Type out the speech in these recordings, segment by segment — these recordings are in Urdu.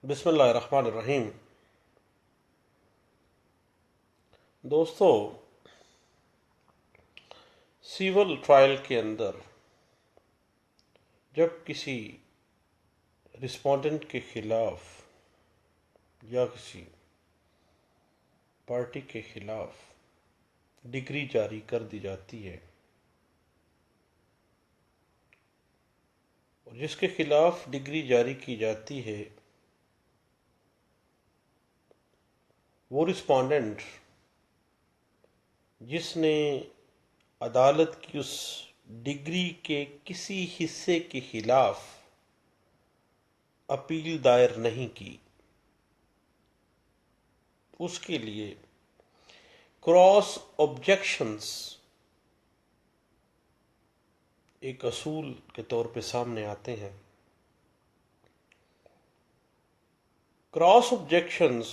بسم اللہ الرحمن الرحیم۔ دوستو، سیول ٹرائل کے اندر جب کسی رسپونڈنٹ کے خلاف یا کسی پارٹی کے خلاف ڈگری جاری کر دی جاتی ہے اور جس کے خلاف ڈگری جاری کی جاتی ہے وہ رسپونڈنٹ جس نے عدالت کی اس ڈگری کے کسی حصے کے خلاف اپیل دائر نہیں کی، اس کے لیے کراس آبجیکشنز ایک اصول کے طور پہ سامنے آتے ہیں۔ Cross objections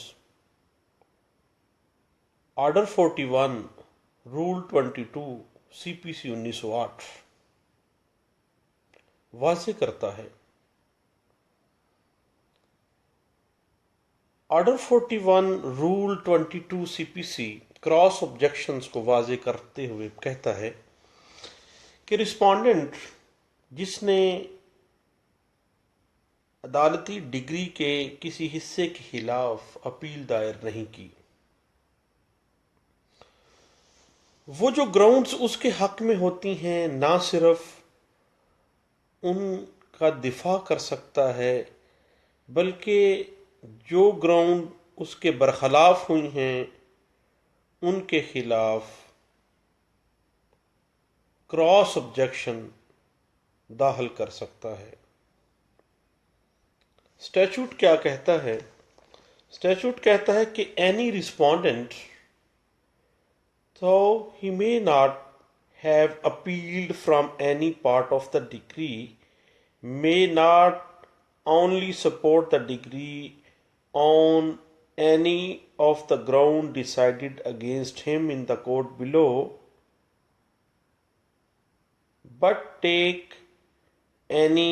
order 41 rule 22 CPC 1908 واضح کرتا ہے۔ Order 41 rule 22 CPC cross objections کو واضح کرتے ہوئے کہتا ہے کہ رسپونڈنٹ جس نے عدالتی ڈگری کے کسی حصے کے خلاف اپیل دائر نہیں کی، وہ جو گراؤنڈز اس کے حق میں ہوتی ہیں نہ صرف ان کا دفاع کر سکتا ہے بلکہ جو گراؤنڈ اس کے برخلاف ہوئی ہیں ان کے خلاف کراس آبجیکشن داخل کر سکتا ہے۔ اسٹیچوٹ کیا کہتا ہے؟ اسٹیچوٹ کہتا ہے کہ any respondent though he may not have appealed from any part of the decree may not only support the decree on any of the ground decided against him in the court below, but take any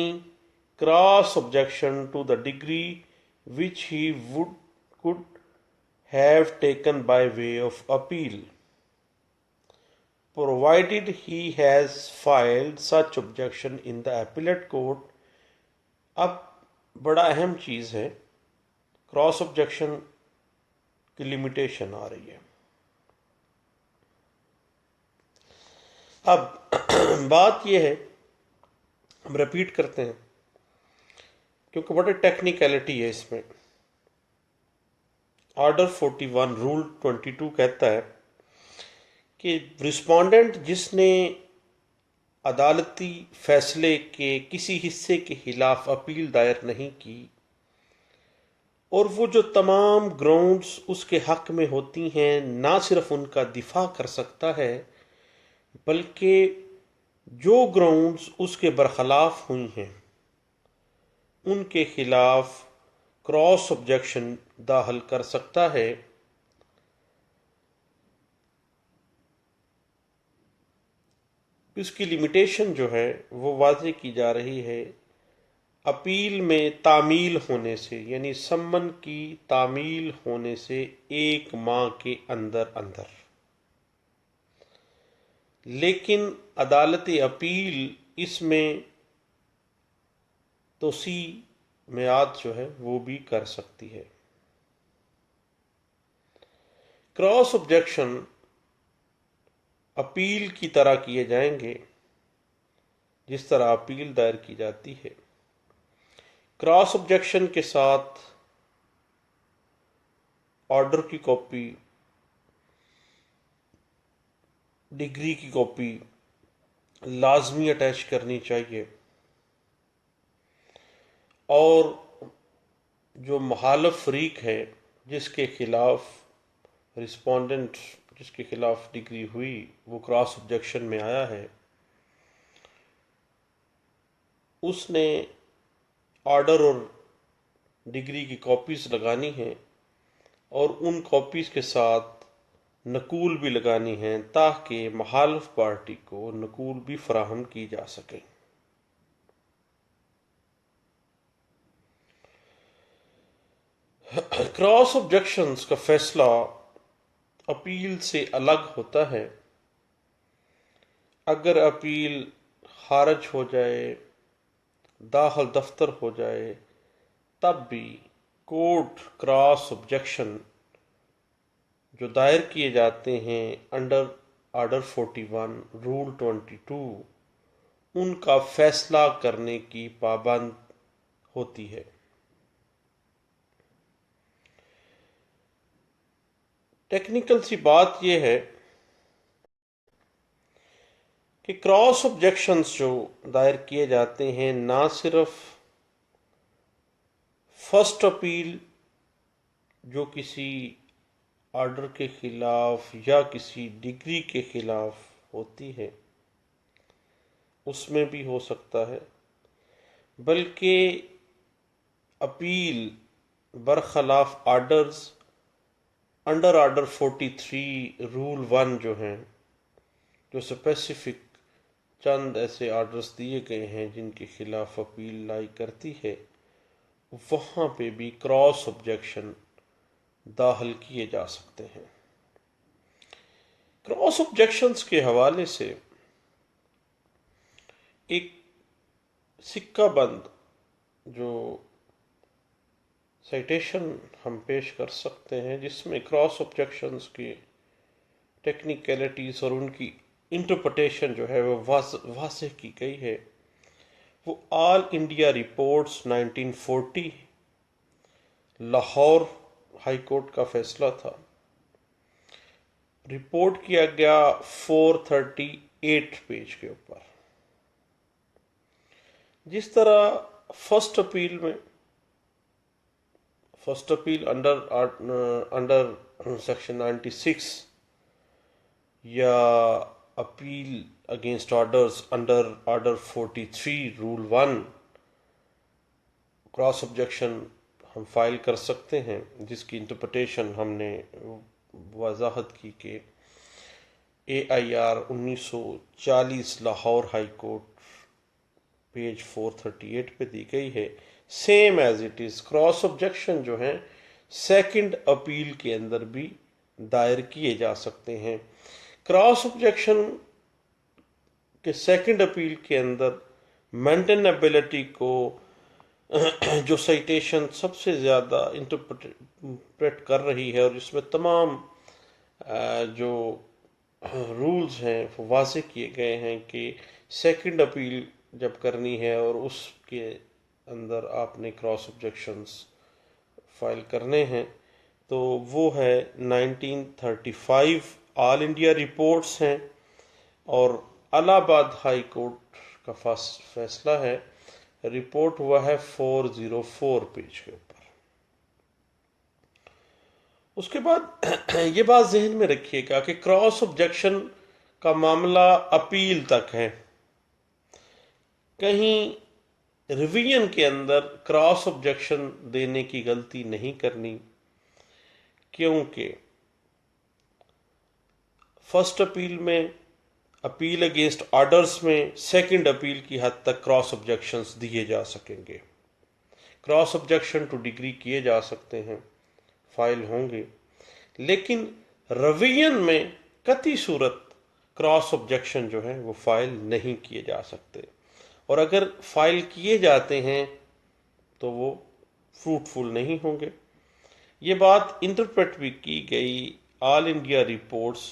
cross objection to the decree which he could have taken by way of appeal, provided he has filed such objection in the appellate court۔ اب بڑا اہم چیز ہے، کراس آبجیکشن کی لمیٹیشن آ رہی ہے۔ اب بات یہ ہے، ہم ریپیٹ کرتے ہیں کیونکہ بڑی ٹیکنیکلٹی ہے اس میں۔ آرڈر 41 رول 22 کہتا ہے کہ رسپونڈنٹ جس نے عدالتی فیصلے کے کسی حصے کے خلاف اپیل دائر نہیں کی اور وہ جو تمام گراؤنڈز اس کے حق میں ہوتی ہیں نہ صرف ان کا دفاع کر سکتا ہے بلکہ جو گراؤنڈز اس کے برخلاف ہوئی ہیں ان کے خلاف کراس آبجیکشن داخل کر سکتا ہے۔ اس کی لمیٹیشن جو ہے وہ واضح کی جا رہی ہے اپیل میں تعمیل ہونے سے، یعنی سمن کی تعمیل ہونے سے 1 ماہ کے اندر، لیکن عدالت اپیل اس میں توسیع میعاد جو ہے وہ بھی کر سکتی ہے۔ کراس آبجیکشن اپیل کی طرح کیے جائیں گے جس طرح اپیل دائر کی جاتی ہے۔ کراس آبجیکشن کے ساتھ آرڈر کی کاپی، ڈگری کی کاپی لازمی اٹیچ کرنی چاہیے، اور جو مخالف فریق ہے جس کے خلاف رسپونڈنٹ جس کے خلاف ڈگری ہوئی وہ کراس آبجیکشن میں آیا ہے، اس نے آرڈر اور ڈگری کی کاپیز لگانی ہیں اور ان کاپیز کے ساتھ نقول بھی لگانی ہیں تاکہ مخالف پارٹی کو نقول بھی فراہم کی جا سکیں۔ کراس آبجیکشنز کا فیصلہ اپیل سے الگ ہوتا ہے اگر اپیل خارج ہو جائے، داخل دفتر ہو جائے، تب بھی کورٹ کراس آبجیکشن جو دائر کیے جاتے ہیں انڈر آرڈر 41 رول 22 ان کا فیصلہ کرنے کی پابند ہوتی ہے۔ ٹیکنیکل سی بات یہ ہے کہ کراس آبجیکشنز جو دائر کیے جاتے ہیں نہ صرف فرسٹ اپیل جو کسی آرڈر کے خلاف یا کسی ڈگری کے خلاف ہوتی ہے اس میں بھی ہو سکتا ہے، بلکہ اپیل برخلاف آرڈرز انڈر آرڈر 43 رول 1 جو ہیں، جو اسپیسیفک چند ایسے آرڈرز دیے گئے ہیں جن کے خلاف اپیل لائی کرتی ہے، وہاں پہ بھی کراس آبجیکشن داخل کیے جا سکتے ہیں۔ کراس آبجیکشنز کے حوالے سے ایک سکہ بند جو سائٹیشن ہم پیش کر سکتے ہیں جس میں کراس آبجیکشنز کی ٹیکنیکلٹیز اور ان کی انٹرپریٹیشن جو ہے وہ واضح کی گئی ہے، وہ All India Reports 1940 Lahore high court کا فیصلہ تھا۔ رپورٹ کیا گیا 438 پیج کے اوپر۔ جس طرح فرسٹ اپیل انڈر سیکشن 96 یا appeal against orders under order 43 rule 1 cross objection ہم فائل کر سکتے ہیں، جس کی انٹرپریٹیشن ہم نے وضاحت کی کہ AIR 1940 Lahore high court page 438 پہ دی گئی ہے۔ Same as it is cross objection جو ہیں سیکنڈ اپیل کے اندر بھی دائر کیے جا سکتے ہیں۔ کراس آبجیکشن کے سیکنڈ اپیل کے اندر مینٹینیبلٹی کو جو سائٹیشن سب سے زیادہ انٹرپریٹ کر رہی ہے اور جس میں تمام جو رولز ہیں وہ واضح کیے گئے ہیں کہ سیکنڈ اپیل جب کرنی ہے اور اس کے اندر آپ نے کراس آبجیکشنز فائل کرنے ہیں، تو وہ ہے 1935 آل انڈیا رپورٹس ہیں اور الہ آباد ہائی کورٹ کا فیصلہ ہے، رپورٹ ہوا ہے 404 پیج کے اوپر۔ اس کے بعد یہ بات ذہن میں رکھیے گا کہ کراس آبجیکشن کا معاملہ اپیل تک ہے، کہیں ریویژن کے اندر کراس آبجیکشن دینے کی غلطی نہیں کرنی، کیونکہ فرسٹ اپیل میں اپیل اگینسٹ آرڈرز میں سیکنڈ اپیل کی حد تک کراس آبجیکشنز دیے جا سکیں گے، کراس آبجیکشن ٹو ڈگری کیے جا سکتے ہیں، فائل ہوں گے، لیکن ریویژن میں قطعی صورت کراس آبجیکشن جو ہے وہ فائل نہیں کیے جا سکتے، اور اگر فائل کیے جاتے ہیں تو وہ فروٹفل نہیں ہوں گے۔ یہ بات انٹرپریٹ بھی کی گئی آل انڈیا رپورٹس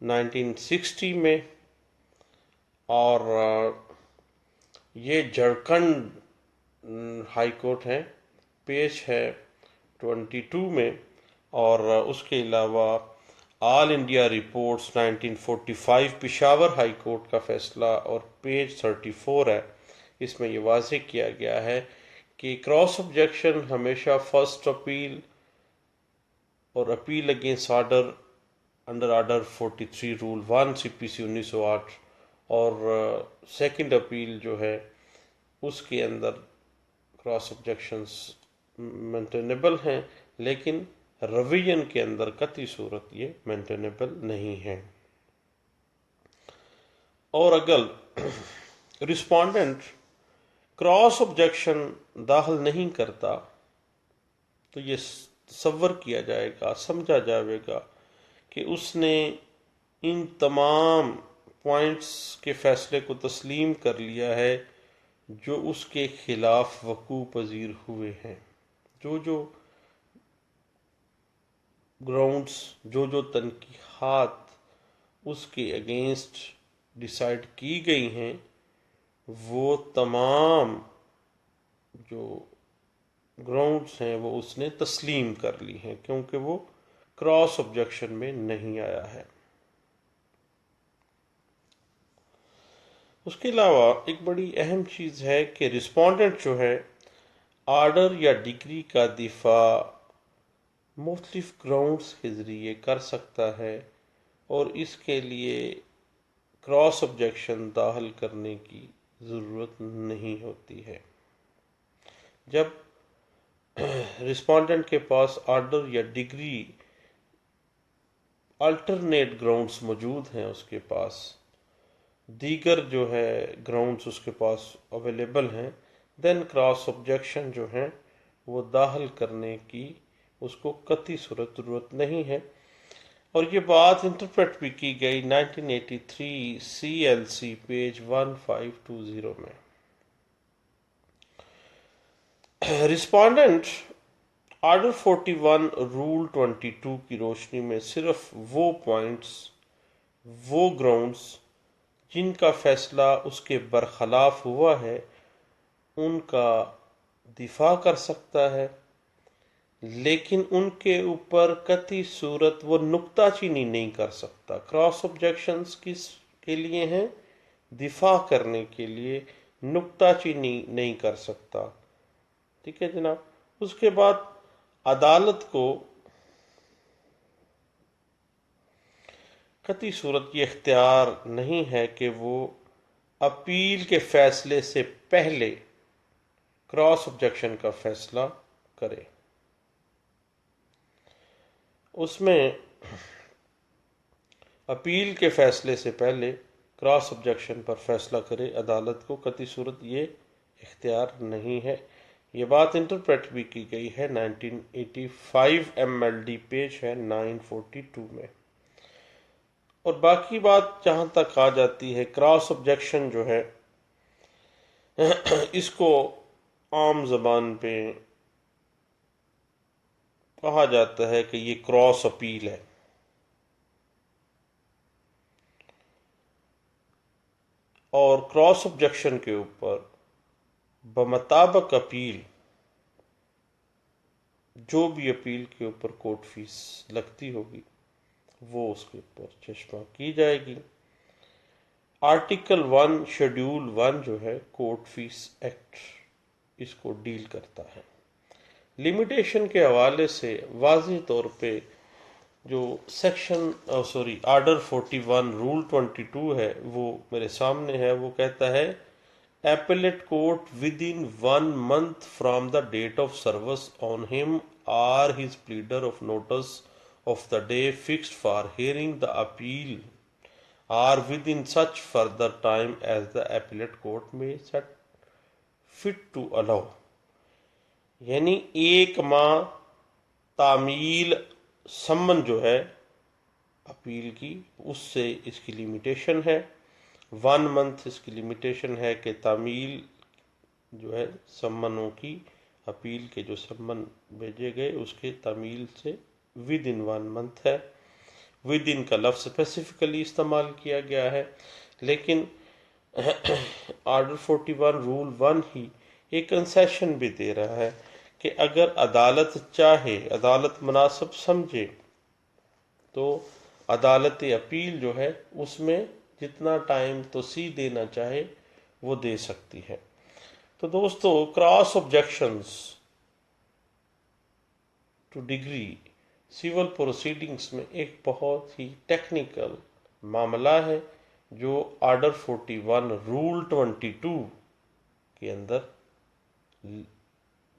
1960 میں، اور یہ جھارکھنڈ ہائی کورٹ ہے، پیج ہے 22 میں، اور اس کے علاوہ All India Reports 1945 Peshawar high court کا فیصلہ اور پیج 34 ہے۔ اس میں یہ واضح کیا گیا ہے کہ کراس آبجیکشن ہمیشہ فرسٹ اپیل اور appeal against order under order 43 rule 1 CPC 1908 اور سیکنڈ اپیل جو ہے اس کے اندر کراس آبجیکشنز مینٹینیبل ہیں، لیکن ریویژن کے اندر قطعی صورت یہ مینٹینیبل نہیں ہے۔ اور اگر رسپونڈنٹ کراس آبجیکشن داخل نہیں کرتا تو یہ تصور کیا جائے گا، سمجھا جائے گا کہ اس نے ان تمام پوائنٹس کے فیصلے کو تسلیم کر لیا ہے جو اس کے خلاف وقوع پذیر ہوئے ہیں، جو گراؤنڈز، جو تنقیحات اس کے اگینسٹ ڈیسائیڈ کی گئی ہیں، وہ تمام جو گراؤنڈز ہیں وہ اس نے تسلیم کر لی ہیں، کیونکہ وہ کراس آبجیکشن میں نہیں آیا ہے۔ اس کے علاوہ ایک بڑی اہم چیز ہے کہ رسپونڈنٹ جو ہے آرڈر یا ڈگری کا دفاع مختلف گراؤنڈز کے ذریعے کر سکتا ہے، اور اس کے لیے کراس آبجیکشن داخل کرنے کی ضرورت نہیں ہوتی ہے۔ جب رسپونڈنٹ کے پاس آرڈر یا ڈگری الٹرنیٹ گراؤنڈز موجود ہیں، اس کے پاس دیگر جو ہے گراؤنڈز اس کے پاس اویلیبل ہیں، دین کراس آبجیکشن جو ہیں وہ داخل کرنے کی اس کو قطعی صورت ضرورت نہیں ہے۔ اور یہ بات انٹرپریٹ بھی کی گئی 1983 CLC پیج 1520 میں۔ رسپونڈنٹ آرڈر 41 رول 22 کی روشنی میں صرف وہ پوائنٹس، وہ گراؤنڈز جن کا فیصلہ اس کے برخلاف ہوا ہے، ان کا دفاع کر سکتا ہے، لیکن ان کے اوپر قطعی صورت وہ نکتہ چینی نہیں کر سکتا۔ کراس آبجیکشنز کس کے لیے ہیں؟ دفاع کرنے کے لیے، نکتہ چینی نہیں کر سکتا۔ ٹھیک ہے جناب۔ اس کے بعد عدالت کو قطعی صورت یہ اختیار نہیں ہے کہ وہ اپیل کے فیصلے سے پہلے کراس آبجیکشن کا فیصلہ کرے۔ اس میں اپیل کے فیصلے سے پہلے کراس آبجیکشن پر فیصلہ کرے، عدالت کو قطعی صورت یہ اختیار نہیں ہے۔ یہ بات انٹرپریٹ بھی کی گئی ہے 1985 MLD پیج ہے 942 میں۔ اور باقی بات جہاں تک آ جاتی ہے، کراس آبجیکشن جو ہے اس کو عام زبان پہ کہا جاتا ہے کہ یہ کراس اپیل ہے۔ اور کراس آبجیکشن کے اوپر بمطابق اپیل، جو بھی اپیل کے اوپر کورٹ فیس لگتی ہوگی وہ اس کے اوپر چشمہ کی جائے گی۔ آرٹیکل 1 شیڈول 1 جو ہے کورٹ فیس ایکٹ اس کو ڈیل کرتا ہے۔ لمیٹیشن کے حوالے سے واضح طور پہ جو آرڈر 41 رول 22 ہے وہ میرے سامنے ہے۔ وہ کہتا ہے Appellate court within 1 month from the date of service on him or his pleader of notice of the day fixed for hearing the appeal or within such further time as the appellate court may set fit to allow، یعنی 1 ماہ تعمیل سمن جو ہے اپیل کی، اس سے اس کی لمیٹیشن ہے۔ 1 منتھ اس کی لمیٹیشن ہے کہ تعمیل جو ہے سمنوں کی، اپیل کے جو سمن بھیجے گئے اس کے تعمیل سے ود ان 1 منتھ ہے۔ ود ان کا لفظ اسپیسیفکلی استعمال کیا گیا ہے، لیکن آرڈر 41 رول 1 ہی ایک کنسیشن بھی دے رہا ہے کہ اگر عدالت چاہے، عدالت مناسب سمجھے، تو عدالت اپیل جو ہے اس میں جتنا ٹائم توسیع دینا چاہے وہ دے سکتی ہے۔ تو دوستو، cross objections to decree civil proceedings میں ایک بہت ہی ٹیکنیکل معاملہ ہے جو آرڈر 41 رول 22 کے اندر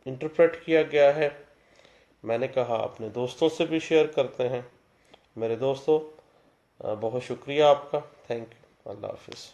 انٹرپریٹ کیا گیا ہے۔ میں نے کہا اپنے دوستوں سے بھی شیئر کرتے ہیں۔ میرے دوستو، بہت شکریہ آپ کا، تھینک یو، اللہ حافظ۔